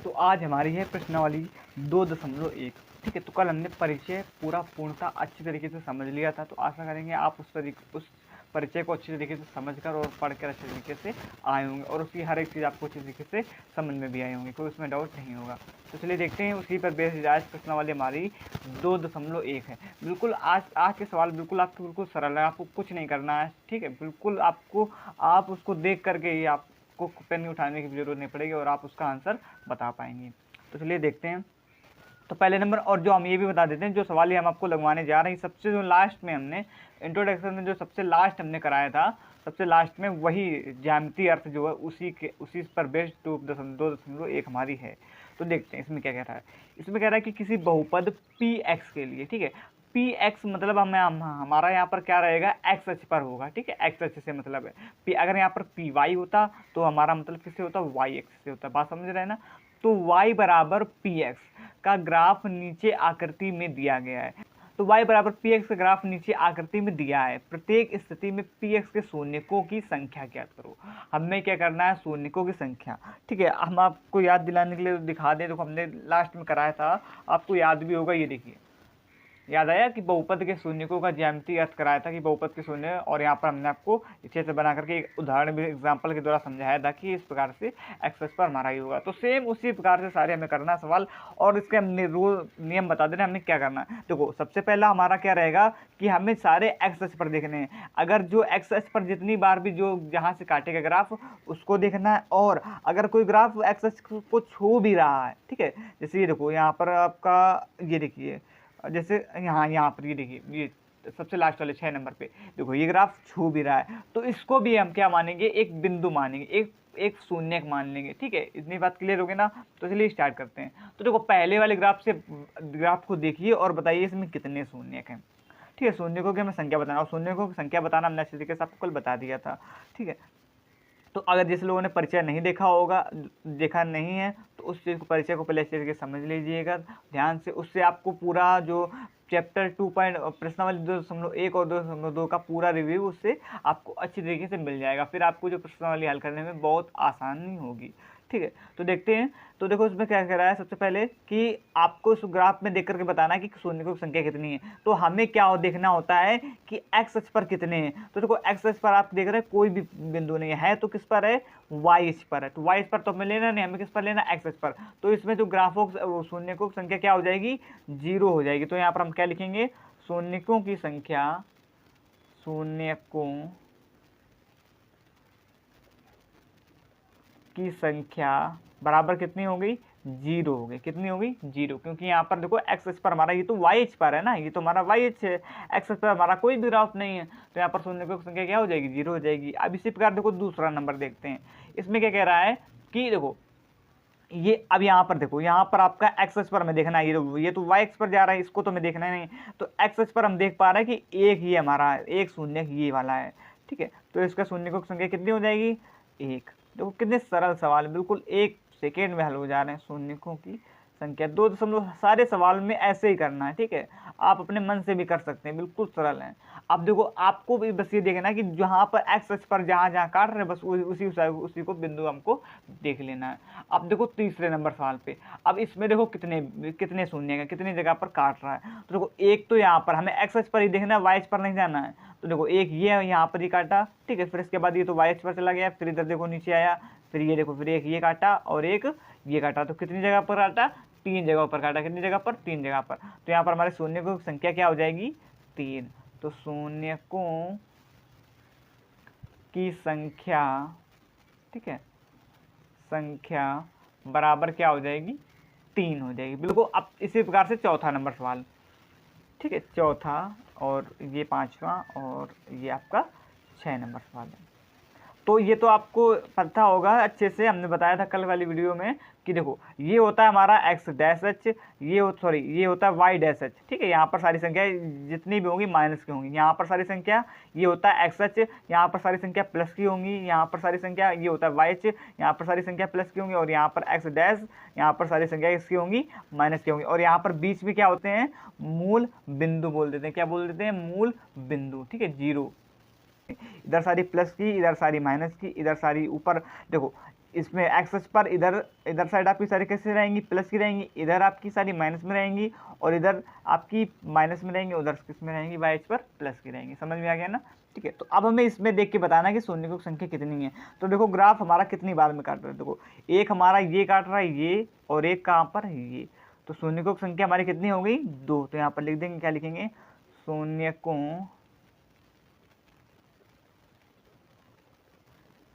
तो आज हमारी है प्रश्नावली 2.1। ठीक है, तो कल हमने परिचय पूर्णतः अच्छी तरीके से समझ लिया था, तो आशा करेंगे आप उस परिचय को अच्छी तरीके से समझकर और पढ़कर अच्छे तरीके से आए होंगे और उसकी हर एक चीज़ आपको अच्छी तरीके से समझ में भी आए होंगे, कोई उसमें डाउट नहीं होगा। तो चलिए देखते हैं, उसी पर बेस्ड आज प्रश्नावली हमारी 2.1 है। बिल्कुल आज के सवाल बिल्कुल आपको बिल्कुल सरल है, आपको कुछ नहीं करना है। ठीक है, बिल्कुल आप उसको देख करके ही आपको पेन उठाने की जरूरत नहीं पड़ेगी और आप उसका आंसर बता पाएंगे। तो चलिए देखते हैं। तो पहले नंबर, और जो हम ये भी बता देते हैं, जो सवाल ये हम आपको लगवाने जा रहे हैं, सबसे जो लास्ट में हमने इंट्रोडक्शन में जो सबसे लास्ट हमने कराया था, सबसे लास्ट में वही ज्यामितीय अर्थ जो है उसी पर बेस्ड 2.1 हमारी है। तो देखते हैं इसमें क्या कह रहा है। इसमें कह रहा है कि किसी बहुपद पी एक्स के लिए, ठीक है, पी एक्स मतलब हमारा यहाँ पर क्या रहेगा, एक्स अक्ष पर होगा। ठीक है, एक्स अक्ष से मतलब है पी, अगर यहाँ पर पी वाई होता तो हमारा मतलब किससे होता, वाई एक्स से होता। बात समझ रहे हैं ना। तो y बराबर पी एक्स का ग्राफ नीचे आकृति में दिया गया है। तो y बराबर पी एक्स का ग्राफ नीचे आकृति में दिया है। प्रत्येक स्थिति में पी एक्स के शून्यकों की संख्या ज्ञात करो। हमें क्या करना है, शून्यकों की संख्या। ठीक है, हम आपको याद दिलाने के लिए दिखा दें, तो हमने लास्ट में कराया था, आपको याद भी होगा। ये देखिए, याद आया कि बहुपद के शून्यकों का ज्यामितीय अर्थ कराया था कि बहुपद के शून्य, और यहाँ पर हमने आपको अच्छे से बना करके एक उदाहरण भी एग्जाम्पल के द्वारा समझाया था कि इस प्रकार से एक्सेस पर हमारा ही होगा। तो सेम उसी प्रकार से सारे हमें करना सवाल, और इसके हमने रूल नियम बता देना हमें क्या करना है। देखो, सबसे पहला हमारा क्या रहेगा कि हमें सारे एक्स अक्ष पर देखने हैं। अगर जो एक्स अक्ष पर जितनी बार भी जो जहाँ से काटेगा ग्राफ उसको देखना है, और अगर कोई ग्राफ एक्स अक्ष को छू भी रहा है, ठीक है, जैसे ये देखो यहाँ पर आपका, ये देखिए जैसे यहाँ पर ये देखिए, ये सबसे लास्ट वाले 6 नंबर पे देखो, ये ग्राफ छू भी रहा है, तो इसको भी हम क्या मानेंगे, एक बिंदु मानेंगे, एक शून्यक मान लेंगे। ठीक है, इतनी बात क्लियर होगी ना। तो चलिए स्टार्ट करते हैं। तो देखो, पहले वाले ग्राफ को देखिए और बताइए इसमें कितने शून्यक हैं। ठीक है, शून्यकों की हमें संख्या बताना, और शून्यकों की संख्या बताना हमने अच्छे तरीके से आपको कल बता दिया था। ठीक है, तो अगर जिस लोगों ने परिचय नहीं देखा होगा, देखा नहीं है, तो उस चीज़ को, परिचय को पहले अच्छे तरीके से समझ लीजिएगा ध्यान से। उससे आपको पूरा जो चैप्टर 2 प्रश्नावली 2.1 और 2.2 का पूरा रिव्यू उससे आपको अच्छी तरीके से मिल जाएगा। फिर आपको जो प्रश्नावली हल करने में बहुत आसानी होगी। ठीक है, तो देखते हैं। तो देखो, इसमें क्या कह रहा है, सबसे पहले कि आपको इस ग्राफ में देख करके बताना है कि शून्यकों की संख्या कितनी है। तो हमें क्या देखना होता है कि एक्स अक्ष पर कितने हैं। तो देखो, एक्स अक्ष पर आप देख रहे हैं कोई भी बिंदु नहीं है, तो किस पर है, वाई अक्ष पर है। तो वाई अक्ष पर तो हमें लेना नहीं, हमें किस पर लेना, एक्स अक्ष पर। तो इसमें जो ग्राफों शून्यकों की संख्या क्या हो जाएगी, 0 हो जाएगी। तो यहाँ पर हम क्या लिखेंगे, शून्यकों की संख्या, शून्यकों की संख्या बराबर कितनी हो गई, 0 हो गई। कितनी हो गई, 0, क्योंकि यहाँ पर देखो एक्स अक्ष पर हमारा, ये तो वाई अक्ष पर है ना, ये तो हमारा वाई अक्ष है, एक्स अक्ष पर हमारा कोई भी ग्राफ नहीं है, तो यहाँ पर शून्यकों की संख्या क्या हो जाएगी, 0 हो जाएगी। अब इसी प्रकार देखो दूसरा नंबर देखते हैं। इसमें क्या कह रहा है कि देखो, ये अब यहाँ पर देखो, यहाँ पर आपका एक्स अक्ष पर हमें देखना है, ये तो वाई अक्ष पर जा रहा है, इसको तो हमें देखना नहीं। तो एक्स अक्ष पर हम देख पा रहे हैं कि एक ये हमारा एक शून्य ये वाला है। ठीक है, तो इसका शून्यकों की संख्या कितनी हो जाएगी, 1। देखो कितने सरल सवाल, बिल्कुल 1 सेकेंड में हल हो जा रहे हैं। शून्यकों की संख्या 2 सारे सवाल में ऐसे ही करना है। ठीक है, आप अपने मन से भी कर सकते हैं, बिल्कुल सरल है। अब देखो, आपको भी बस ये देखना है कि जहाँ पर एक्स अक्ष पर जहाँ जहाँ काट रहे हैं, बस उसी को बिंदु हमको देख लेना है। अब देखो तीसरे नंबर सवाल पे, अब इसमें देखो कितने शून्य है, कितनी जगह पर काट रहा है। तो देखो, एक तो यहाँ पर हमें एक्स अक्ष पर ही देखना है, वाई अक्ष पर नहीं जाना है। तो देखो, एक ये यहाँ पर ही काटा, ठीक है, फिर इसके बाद ये तो वाई अक्ष पर चला गया, फिर इधर देखो नीचे आया, फिर ये देखो, फिर एक ये काटा और एक ये काटा। तो कितनी जगह पर काटा, 3 जगह पर काटा। कितनी जगह पर, 3 जगह पर। तो यहाँ पर हमारे शून्यकों की संख्या क्या हो जाएगी, 3। तो शून्यकों की संख्या, ठीक है, संख्या बराबर क्या हो जाएगी, 3 हो जाएगी, बिल्कुल। अब इसी प्रकार से चौथा नंबर सवाल, ठीक है, चौथा, और ये 5वां, और ये आपका 6 नंबर सवाल है। तो ये तो आपको पता होगा अच्छे से, हमने बताया था कल वाली वीडियो में कि देखो, ये होता है हमारा एक्स डैश एच, ये होता है वाई डैश एच। ठीक है, यहाँ पर सारी संख्या जितनी भी होंगी माइनस की होंगी, यहाँ पर सारी संख्या ये होता है एक्स एच, यहाँ पर सारी संख्या प्लस की होंगी, यहाँ पर सारी संख्या ये होता है वाई एच, यहाँ पर सारी संख्या प्लस की होंगी, और यहाँ पर एक्स डैश, यहाँ पर सारी संख्या इसकी होंगी माइनस की होंगी, और यहाँ पर बीच में क्या होते हैं, मूल बिंदु बोल देते हैं। क्या बोल देते हैं, मूल बिंदु। ठीक है, 0, इधर सारी प्लस की, इधर सारी माइनस की, इधर सारी ऊपर। देखो, इसमें एक्स अक्ष पर इधर इधर साइड आपकी सारी कैसे रहेंगी, प्लस की रहेंगी, इधर आपकी सारी माइनस में रहेंगी, और इधर आपकी माइनस में रहेंगी, उधर किस में रहेंगी, वाई अक्ष पर प्लस की रहेंगी। समझ में आ गया ना? ठीक है, तो अब हमें इसमें देख के बताना है कि शून्य की संख्या कितनी है। तो देखो ग्राफ हमारा कितनी बार में काट रहा है, देखो एक हमारा ये काट रहा है ये, और एक कहाँ पर ये, तो शून्य की संख्या हमारी कितनी हो गई, 2। तो यहाँ पर लिख देंगे, क्या लिखेंगे, शून्यकों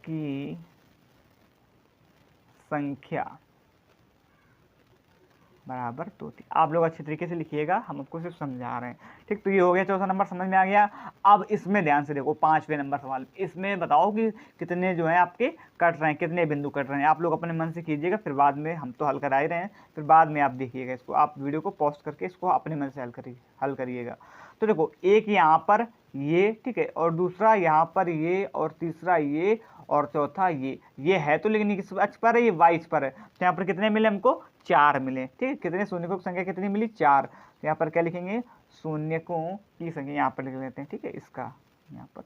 की संख्या बराबर 2 थी। आप लोग अच्छे तरीके से लिखिएगा, हम आपको सिर्फ समझा रहे हैं। ठीक, तो ये हो गया चौथा नंबर, समझ में आ गया। अब इसमें ध्यान से देखो, 5वें नंबर सवाल, इसमें बताओ कि कितने जो है आपके कट रहे हैं, कितने बिंदु कट रहे हैं। आप लोग अपने मन से कीजिएगा, फिर बाद में हम तो हल करा ही रहे हैं, फिर बाद में आप देखिएगा इसको, आप वीडियो को पॉज करके इसको अपने मन से हल करिएगा। तो देखो एक यहाँ पर ये, ठीक है, और दूसरा यहाँ पर ये, और तीसरा ये, और चौथा ये है तो, लेकिन किस अक्ष पर है, ये वाई अक्ष पर है। तो यहाँ पर कितने मिले हमको, 4 मिले। ठीक है, कितने शून्यकों की संख्या कितनी मिली, 4। तो यहाँ पर क्या लिखेंगे, शून्यकों की संख्या यहाँ पर लिख लेते हैं। ठीक है, इसका यहाँ पर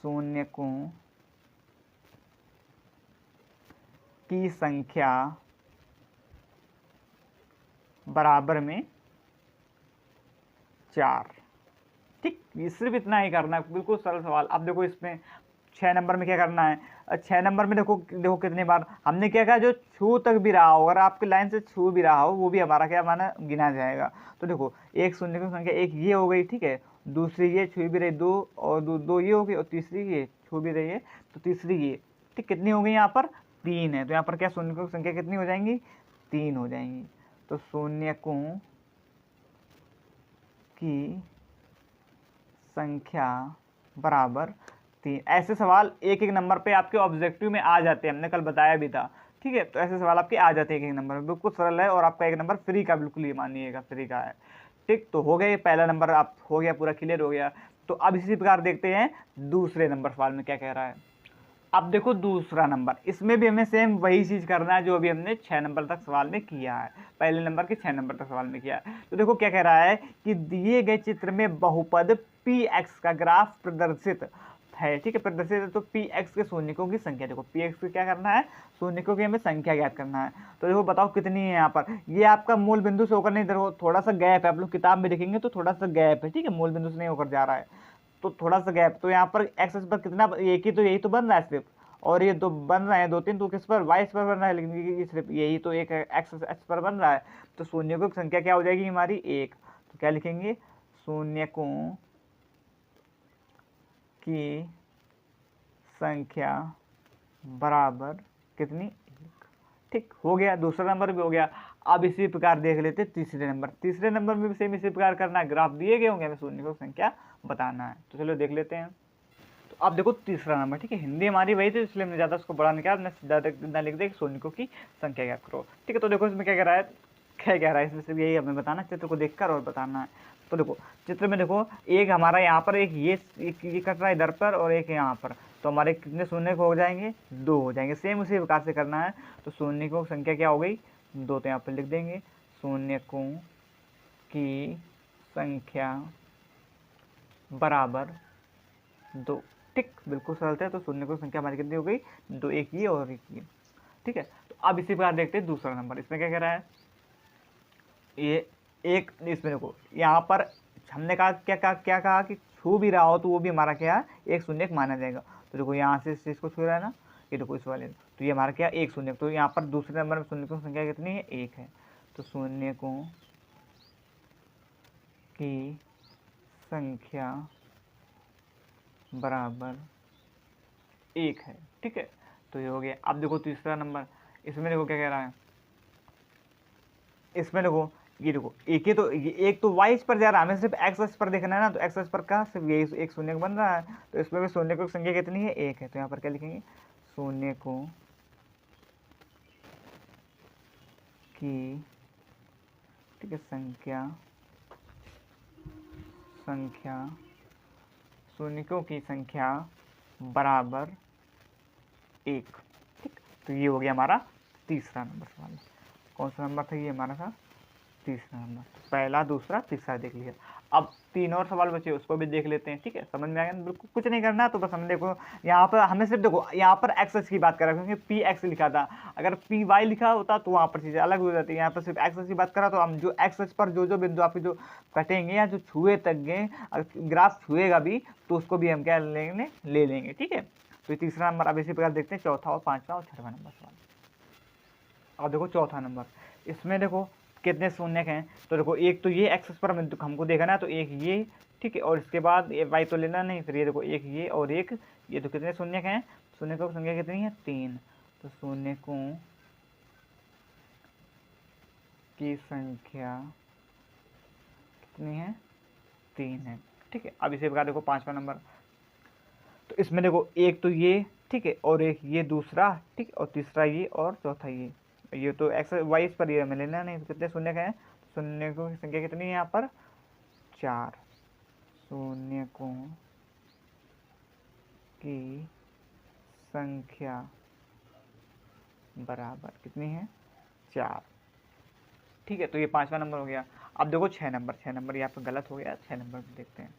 शून्यकों की संख्या बराबर में 4। ठीक, ये सिर्फ इतना ही करना है, बिल्कुल सरल सवाल। अब देखो इसमें 6 नंबर में क्या करना है, 6 नंबर में देखो देखो कितने बार हमने क्या कहा, जो छू तक भी रहा हो, अगर आपके लाइन से छू भी रहा हो, वो भी हमारा क्या माना, गिना जाएगा। तो देखो एक शून्य की संख्या, एक ये हो गई, ठीक है, दूसरी ये छू भी रही 2, और दो ये हो गई, और तीसरी ये छू भी रही है, तो तीसरी ये, ठीक, कितनी हो गई यहाँ पर, 3 है। तो यहाँ पर क्या शून्य की संख्या कितनी हो जाएंगी, 3 हो जाएंगी। तो शून्यकों की संख्या बराबर 3। ऐसे सवाल एक एक नंबर पे आपके ऑब्जेक्टिव में आ जाते हैं, हमने कल बताया भी था। ठीक है, तो ऐसे सवाल आपके आ जाते हैं एक एक नंबर में, बिल्कुल सरल है, और आपका एक नंबर फ्री का, बिल्कुल ये मानिएगा फ्री का है। ठीक, तो हो गया ये पहला नंबर, आप हो गया पूरा क्लियर हो गया। तो अब इसी प्रकार देखते हैं दूसरे नंबर सवाल में क्या कह रहा है। अब देखो दूसरा नंबर, इसमें भी हमें सेम वही चीज़ करना है जो अभी हमने 6 नंबर तक सवाल में किया है, पहले नंबर के 6 नंबर तक सवाल में किया है। तो देखो क्या कह रहा है कि दिए गए चित्र में बहुपद px का ग्राफ प्रदर्शित है। ठीक है, प्रदर्शित है, तो px के शून्यकों की संख्या, देखो px की क्या करना है, शून्यकों की हमें संख्या ज्ञात करना है। तो देखो बताओ कितनी है यहाँ पर, ये आपका मूल बिंदु से होकर नहीं, देखो थोड़ा सा गैप है, आप लोग किताब में देखेंगे तो थोड़ा सा गैप है। ठीक है, मूल बिंदु से नहीं होकर जा रहा है, तो थोड़ा सा गैप। तो यहाँ पर एक्स पर कितना, एक ही, तो यही तो बन रहा है सिर्फ, और ये दो बन रहे हैं 2-3, तो किस पर, वाई पर बन रहा है, लेकिन ये सिर्फ यही तो एक एक्स एक्स पर बन रहा है। तो शून्यकों की संख्या क्या हो जाएगी हमारी, 1। तो क्या लिखेंगे, शून्यकों की संख्या बराबर कितनी, 1। ठीक, हो गया, दूसरा नंबर भी हो गया। अब इसी प्रकार देख लेते तीसरे नंबर। तीसरे नंबर में भी सेम इसी प्रकार करना है, ग्राफ दिए गए होंगे, हमें शून्यकों की संख्या बताना है। तो चलो देख लेते हैं। तो अब देखो तीसरा नंबर, ठीक है, हिंदी हमारी वही थी, इसलिए हमने ज़्यादा उसको बड़ा नहीं किया, हमने सीधा लिख दिया शून्यकों की संख्या ज्ञात करो। ठीक है, तो देखो इसमें क्या कह रहा है, इसमें सिर्फ यही हमें बताना, चित्र को देखकर और बताना है। तो देखो चित्र में देखो, एक हमारा यहाँ पर एक ये कट रहा है इधर पर, और एक यहाँ पर, तो हमारे कितने शून्य हो जाएंगे, 2 हो जाएंगे। सेम उसी प्रकार से करना है। तो शून्यकों की संख्या क्या हो गई, 2। तो यहाँ पर लिख देंगे शून्यकों की संख्या बराबर 2। ठीक, बिल्कुल सरल है। तो शून्य की संख्या हमारी कितनी हो गई, 2, एक ये और एक ये। ठीक है, तो अब इसी प्रकार देखते हैं दूसरा नंबर। इसमें क्या कह रहा है, ये एक, इसमें देखो यहाँ पर हमने कहा क्या कहा कि छू भी रहा हो तो वो भी हमारा क्या, एक शून्य माना जाएगा। तो देखो यहाँ से इस चीज़ को छू रहा है ना, ये देखो इस वाले, तो ये हमारा क्या, एक शून्य। तो यहाँ पर दूसरे नंबर में शून्यकों की संख्या कितनी है, 1 है। तो शून्यकों की संख्या बराबर 1 है। ठीक है, तो ये हो गया। अब देखो तीसरा नंबर, इसमें देखो क्या कह रहा है, इसमें देखो ये देखो एक ही, तो एक तो वाई पर जा रहा है, हमें सिर्फ एक्स अक्ष पर देखना है ना, तो एक्स अक्ष पर का सिर्फ ये एक शून्य बन रहा है। तो इसमें भी शून्यकों की संख्या कितनी है, 1 है। तो यहाँ पर क्या लिखेंगे, शून्यकों की, ठीक है, शून्यकों की संख्या बराबर 1। ठीक, तो ये हो गया हमारा तीसरा नंबर सवाल। कौन सा नंबर था ये हमारा था, तीसरा नंबर। पहला, दूसरा, तीसरा देख लिया। अब 3 और सवाल बचे, उसको भी देख लेते हैं। ठीक है, समझ में आ गया? बिल्कुल कुछ नहीं करना है, तो बस हम देखो यहाँ पर हमें सिर्फ देखो यहाँ पर एक्स की बात कर रहा है क्योंकि पी एक्स लिखा था। अगर पी वाई लिखा होता तो वहाँ पर चीज़ें अलग हो जाती है। यहाँ पर सिर्फ एक्स की बात कर रहा, तो हम जो एक्स पर जो जो बिंदु आपके जो कटेंगे या जो छुए तक गए, अगर ग्राफ छुएगा भी तो उसको भी हम क्या लेंगे, ले लेंगे। ठीक है, तो तीसरा नंबर। अब इसी प्रकार देखते हैं चौथा और पाँचवा और छठवां नंबर सवाल। अब देखो चौथा नंबर, इसमें देखो कितने शून्य हैं। तो देखो एक तो ये एक्स पर हमको देखना है, तो एक ये, ठीक है, और इसके बाद ये वाई तो लेना नहीं, फिर ये देखो एक ये और एक ये, तो कितने शून्य हैं? शून्य को संख्या कितनी है? 3। तो शून्य को की संख्या कितनी है? 3 है। ठीक है, अब इसे बता देखो पाँचवा नंबर। तो इसमें देखो एक तो ये, ठीक है, और एक ये दूसरा, ठीक, और तीसरा ये और चौथा ये तो एक्स वाई इस पर ये हमें लेना नहीं। तो कितने शून्य का है? शून्य को संख्या कितनी है यहाँ पर? 4। शून्य को की संख्या बराबर कितनी है? 4। ठीक है, तो ये पांचवा नंबर हो गया। अब देखो 6 नंबर। 6 नंबर यहाँ पर गलत हो गया, 6 नंबर में देखते हैं।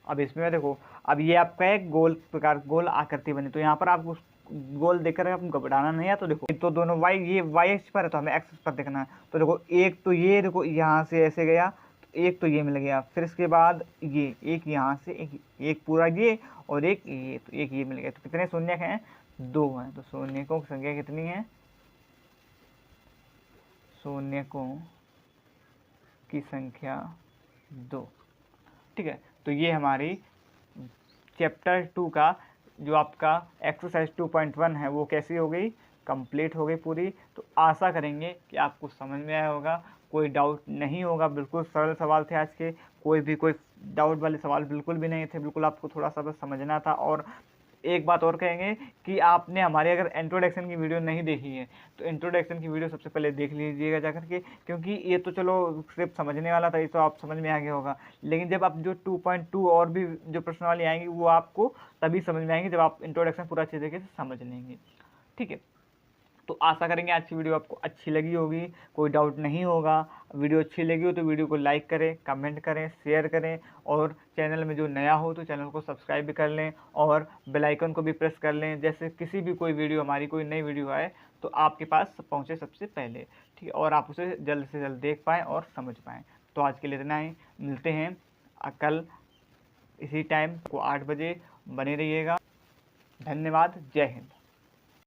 अब इसमें देखो, अब ये आपका एक गोल प्रकार गोल आकृति बनी, तो यहाँ पर आपको गोल देखकर आपको घबराना नहीं है। तो देखो तो दोनों वाई, ये वाई एक्स पर है तो हमें एक्स पर देखना है। तो देखो एक तो ये देखो यहाँ से ऐसे गया, तो एक तो ये मिल गया, फिर इसके बाद ये एक यहाँ से एक पूरा ये और एक ये, तो एक ये मिल गया। तो कितने शून्य हैं? 2 हैं। तो शून्य को संख्या कितनी है? शून्य को की संख्या 2। ठीक है, तो ये हमारी चैप्टर 2 का जो आपका एक्सरसाइज 2.1 है वो कैसी हो गई? कंप्लीट हो गई पूरी। तो आशा करेंगे कि आपको समझ में आया होगा, कोई डाउट नहीं होगा। बिल्कुल सरल सवाल थे आज के, कोई डाउट वाले सवाल बिल्कुल भी नहीं थे। बिल्कुल आपको थोड़ा सा बस समझना था। और एक बात और कहेंगे कि आपने हमारी अगर इंट्रोडक्शन की वीडियो नहीं देखी है तो इंट्रोडक्शन की वीडियो सबसे पहले देख लीजिएगा जाकर के, क्योंकि ये तो चलो सिर्फ समझने वाला था, ये तो आप समझ में आ गया होगा। लेकिन जब आप जो 2.2 और भी जो प्रश्न वाली आएंगी वो आपको तभी समझ में आएंगी जब आप इंट्रोडक्शन पूरा अच्छे तरीके से समझ लेंगे। ठीक है, तो आशा करेंगे आज की वीडियो आपको अच्छी लगी होगी, कोई डाउट नहीं होगा। वीडियो अच्छी लगी हो तो वीडियो को लाइक करें, कमेंट करें, शेयर करें, और चैनल में जो नया हो तो चैनल को सब्सक्राइब भी कर लें और बेल आइकन को भी प्रेस कर लें, जैसे किसी भी कोई वीडियो हमारी कोई नई वीडियो आए तो आपके पास पहुंचे सबसे पहले। ठीक है, और आप उसे जल्द से जल्द देख पाएँ और समझ पाएँ। तो आज के लिए इतना ही, मिलते हैं कल इसी टाइम को 8 बजे। बने रहिएगा। धन्यवाद। जय हिंद।